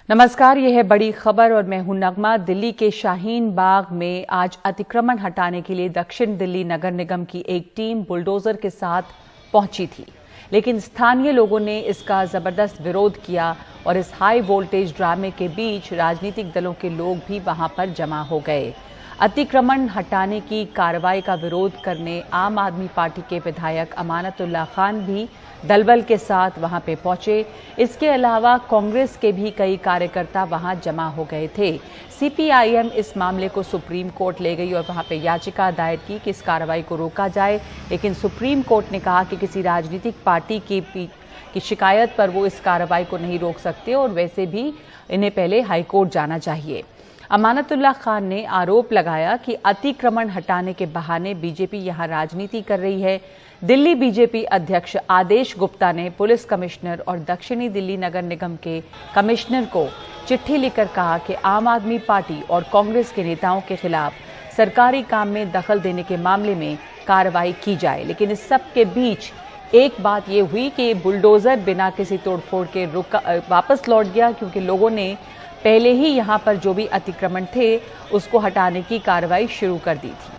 नमस्कार, यह है बड़ी खबर और मैं हूं नगमा। दिल्ली के शाहीन बाग में आज अतिक्रमण हटाने के लिए दक्षिण दिल्ली नगर निगम की एक टीम बुलडोजर के साथ पहुंची थी, लेकिन स्थानीय लोगों ने इसका जबरदस्त विरोध किया और इस हाई वोल्टेज ड्रामे के बीच राजनीतिक दलों के लोग भी वहां पर जमा हो गए। अतिक्रमण हटाने की कार्रवाई का विरोध करने आम आदमी पार्टी के विधायक अमानतुल्लाह खान भी दलबल के साथ वहां पे पहुंचे। इसके अलावा कांग्रेस के भी कई कार्यकर्ता वहां जमा हो गए थे। सीपीआईएम इस मामले को सुप्रीम कोर्ट ले गई और वहां पे याचिका दायर की कि इस कार्रवाई को रोका जाए, लेकिन सुप्रीम कोर्ट ने कहा कि किसी राजनीतिक पार्टी की शिकायत पर वो इस कार्रवाई को नहीं रोक सकते और वैसे भी इन्हें पहले हाईकोर्ट जाना चाहिए। अमानतुल्लाह खान ने आरोप लगाया कि अतिक्रमण हटाने के बहाने बीजेपी यहां राजनीति कर रही है। दिल्ली बीजेपी अध्यक्ष आदेश गुप्ता ने पुलिस कमिश्नर और दक्षिणी दिल्ली नगर निगम के कमिश्नर को चिट्ठी लिखकर कहा कि आम आदमी पार्टी और कांग्रेस के नेताओं के खिलाफ सरकारी काम में दखल देने के मामले में कार्रवाई की जाए। लेकिन इस सब के बीच एक बात यह हुई कि बुलडोजर बिना किसी तोड़फोड़ के वापस लौट गया, क्योंकि लोगों ने पहले ही यहां पर जो भी अतिक्रमण थे उसको हटाने की कार्रवाई शुरू कर दी थी।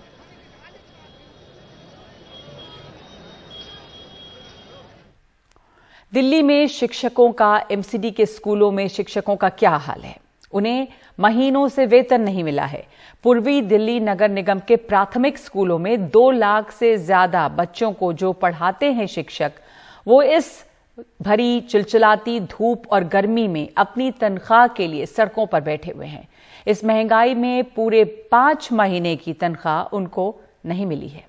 दिल्ली में शिक्षकों का एमसीडी के स्कूलों में शिक्षकों का क्या हाल है? उन्हें महीनों से वेतन नहीं मिला है। पूर्वी दिल्ली नगर निगम के प्राथमिक स्कूलों में 2 लाख से ज्यादा बच्चों को जो पढ़ाते हैं शिक्षक, वो इस भरी चिलचिलाती धूप और गर्मी में अपनी तनख्वाह के लिए सड़कों पर बैठे हुए हैं। इस महंगाई में पूरे 5 महीने की तनख्वाह उनको नहीं मिली है।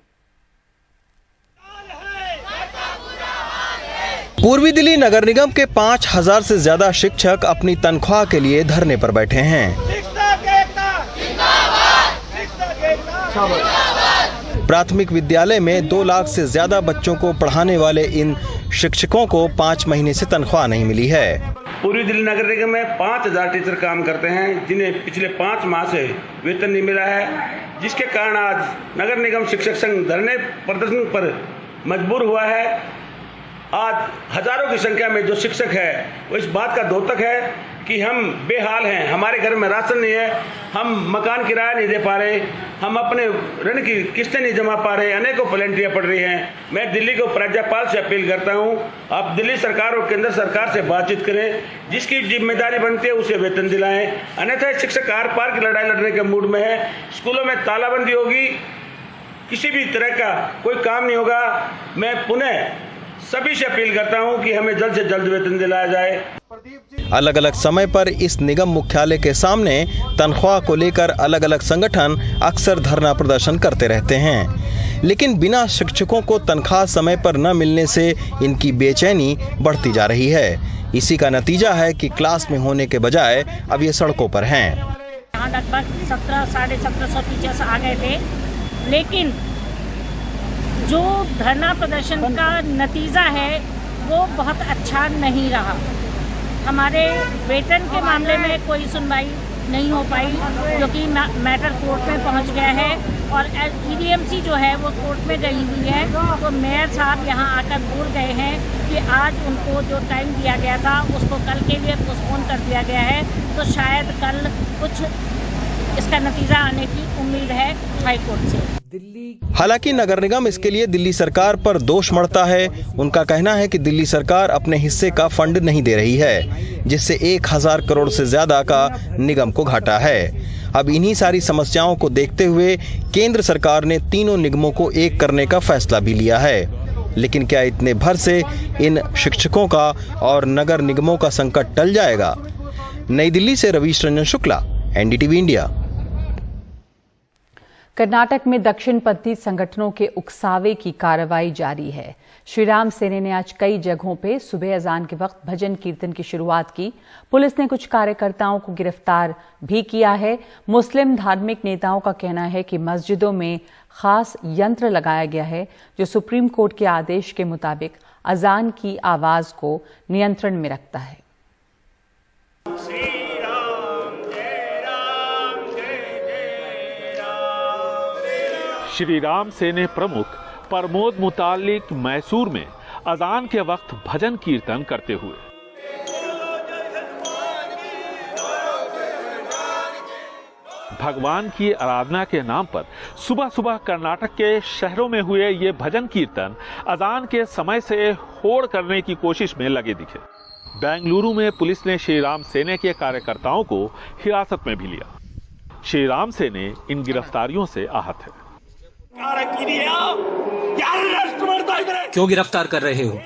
पूर्वी दिल्ली नगर निगम के 5000 से ज्यादा शिक्षक अपनी तनख्वाह के लिए धरने पर बैठे हैं। प्राथमिक विद्यालय में 2 लाख से ज्यादा बच्चों को पढ़ाने वाले इन शिक्षकों को 5 महीने से तनख्वाह नहीं मिली है। पूर्वी दिल्ली नगर निगम में 5000 टीचर काम करते हैं, जिन्हें पिछले 5 माह से वेतन नहीं मिला है, जिसके कारण आज नगर निगम शिक्षक संघ धरने प्रदर्शन पर मजबूर हुआ है। आज हजारों की संख्या में जो शिक्षक है वो इस बात का द्योतक है कि हम बेहाल हैं, हमारे घर में राशन नहीं है, हम मकान किराया नहीं दे पा रहे, हम अपने ऋण की किस्तें नहीं जमा पा रहे, अनेकों पेनल्टियां पड़ रही हैं। मैं दिल्ली को राज्यपाल से अपील करता हूं, आप दिल्ली सरकार और केंद्र सरकार से बातचीत करें, जिसकी जिम्मेदारी बनती है उसे वेतन दिलाएं, अन्यथा शिक्षक आर पार की लड़ाई लड़ने के मूड में है। स्कूलों में तालाबंदी होगी, किसी भी तरह का कोई काम नहीं होगा। मैं पुनः सभी से अपील करता हूं कि हमें जल्द से जल्द वेतन दिलाया जाए। अलग अलग समय पर इस निगम मुख्यालय के सामने तनख्वाह को लेकर अलग अलग संगठन अक्सर धरना प्रदर्शन करते रहते हैं, लेकिन बिना शिक्षकों को तनख्वाह समय पर न मिलने से इनकी बेचैनी बढ़ती जा रही है। इसी का नतीजा है कि क्लास में होने के बजाय अब ये सड़कों पर हैं। यहाँ लगभग 1700-1750 टीचर्स आ गए थे, लेकिन जो धरना प्रदर्शन का नतीजा है वो बहुत अच्छा नहीं रहा। हमारे वेतन के मामले में कोई सुनवाई नहीं हो पाई, क्योंकि मैटर कोर्ट में पहुंच गया है और ईडीएमसी जो है वो कोर्ट में गई हुई है। तो मेयर साहब यहाँ आकर बोल गए हैं कि आज उनको जो टाइम दिया गया था उसको कल के लिए पोस्टपोन कर दिया गया है, तो शायद कल कुछ इसका नतीजा आने की उम्मीद है हाई कोर्ट से। हालांकि नगर निगम इसके लिए दिल्ली सरकार पर दोष मढ़ता है। उनका कहना है कि दिल्ली सरकार अपने हिस्से का फंड नहीं दे रही है, जिससे 1000 करोड़ से ज्यादा का निगम को घाटा है। अब इन्हीं सारी समस्याओं को देखते हुए केंद्र सरकार ने तीनों निगमों को एक करने का फैसला भी लिया है। लेकिन क्या इतने भर से इन शिक्षकों का और नगर निगमों का संकट टल जाएगा? नई दिल्ली से रवीश रंजन शुक्ला, एनडीटीवी इंडिया। कर्नाटक में दक्षिणपंथी संगठनों के उकसावे की कार्रवाई जारी है। श्रीराम सेने ने आज कई जगहों पे सुबह अजान के वक्त भजन कीर्तन की शुरुआत की। पुलिस ने कुछ कार्यकर्ताओं को गिरफ्तार भी किया है। मुस्लिम धार्मिक नेताओं का कहना है कि मस्जिदों में खास यंत्र लगाया गया है, जो सुप्रीम कोर्ट के आदेश के मुताबिक अजान की आवाज को नियंत्रण में रखता है। श्री राम सेने प्रमुख प्रमोद मुतालिक मैसूर में अजान के वक्त भजन कीर्तन करते हुए भगवान की आराधना के नाम पर सुबह सुबह कर्नाटक के शहरों में हुए ये भजन कीर्तन अजान के समय से होड़ करने की कोशिश में लगे दिखे। बेंगलुरु में पुलिस ने श्री राम सेने के कार्यकर्ताओं को हिरासत में भी लिया। श्री राम सेने इन गिरफ्तारियों से आहत है। क्यों गिरफ्तार कर रहे हो?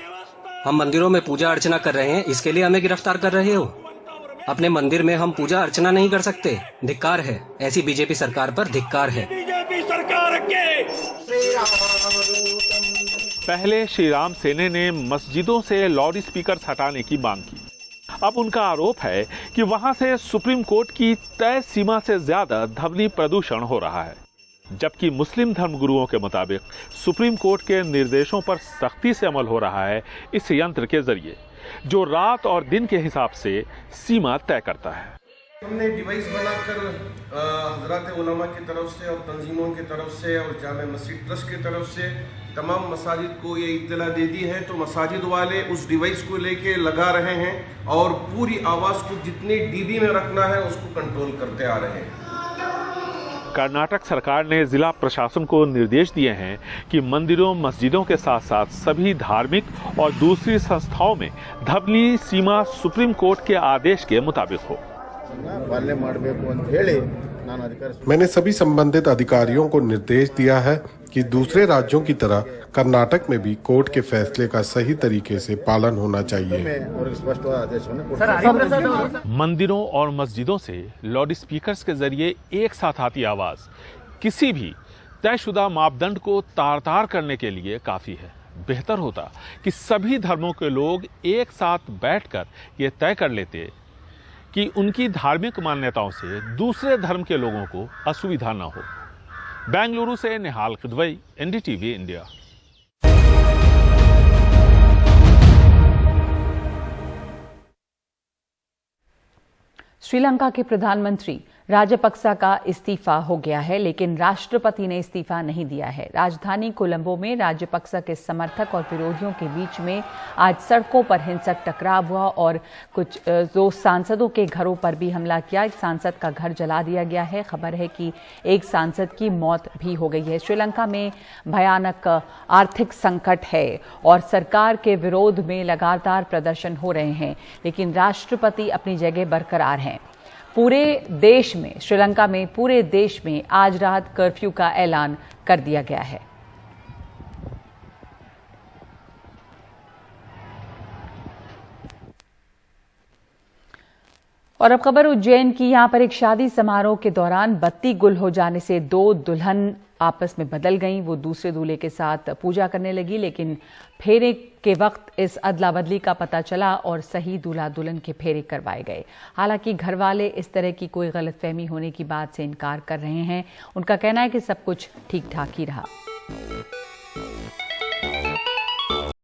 हम मंदिरों में पूजा अर्चना कर रहे हैं, इसके लिए हमें गिरफ्तार कर रहे हो? अपने मंदिर में हम पूजा अर्चना नहीं कर सकते? धिक्कार है, ऐसी बीजेपी सरकार पर धिक्कार है। बीजेपी सरकार के पहले श्री राम सेने ने मस्जिदों से लाउड स्पीकर हटाने की मांग की। अब उनका आरोप है कि वहां से सुप्रीम कोर्ट की तय सीमा से ज्यादा ध्वनि प्रदूषण हो रहा है, जबकि मुस्लिम धर्मगुरुओं के मुताबिक सुप्रीम कोर्ट के निर्देशों पर सख्ती से अमल हो रहा है इस यंत्र के जरिए, जो रात और दिन के हिसाब से सीमा तय करता है। हमने डिवाइस बनाकर हजरत उलमा की तरफ से और तंजीमों की तरफ से और जामे मस्जिद ट्रस्ट की तरफ से तमाम मसाजिद को ये इत्तला दे दी है, तो मसाजिद वाले उस डिवाइस को लेके लगा रहे हैं और पूरी आवाज़ को जितनी डीबी में रखना है उसको कंट्रोल करते आ रहे हैं। कर्नाटक सरकार ने जिला प्रशासन को निर्देश दिए हैं कि मंदिरों मस्जिदों के साथ साथ सभी धार्मिक और दूसरी संस्थाओं में ध्वनि सीमा सुप्रीम कोर्ट के आदेश के मुताबिक हो। मैंने सभी संबंधित अधिकारियों को निर्देश दिया है कि दूसरे राज्यों की तरह कर्नाटक में भी कोर्ट के फैसले का सही तरीके से पालन होना चाहिए। मंदिरों और मस्जिदों से लाउड स्पीकर्स के जरिए एक साथ आती आवाज किसी भी तयशुदा मापदंड को तार-तार करने के लिए काफी है। बेहतर होता कि सभी धर्मों के लोग एक साथ बैठकर ये तय कर लेते कि उनकी धार्मिक मान्यताओं से दूसरे धर्म के लोगों को असुविधा न हो। बेंगलुरु से निहाल किदवई, एनडीटीवी इंडिया। श्रीलंका के प्रधानमंत्री राजपक्सा का इस्तीफा हो गया है, लेकिन राष्ट्रपति ने इस्तीफा नहीं दिया है। राजधानी कोलंबो में राजपक्सा के समर्थक और विरोधियों के बीच में आज सड़कों पर हिंसक टकराव हुआ और कुछ दो सांसदों के घरों पर भी हमला किया। एक सांसद का घर जला दिया गया है। खबर है कि एक सांसद की मौत भी हो गई है। श्रीलंका में भयानक आर्थिक संकट है और सरकार के विरोध में लगातार प्रदर्शन हो रहे हैं, लेकिन राष्ट्रपति अपनी जगह बरकरार हैं। पूरे देश में, श्रीलंका में पूरे देश में आज रात कर्फ्यू का ऐलान कर दिया गया है। और अब खबर उज्जैन की। यहां पर एक शादी समारोह के दौरान बत्ती गुल हो जाने से दो दुल्हन आपस में बदल गईं। वो दूसरे दूल्हे के साथ पूजा करने लगी, लेकिन फेरे के वक्त इस अदला बदली का पता चला और सही दूल्हा दुल्हन के फेरे करवाए गए। हालांकि घर वाले इस तरह की कोई गलतफहमी होने की बात से इनकार कर रहे हैं। उनका कहना है कि सब कुछ ठीक ठाक ही रहा।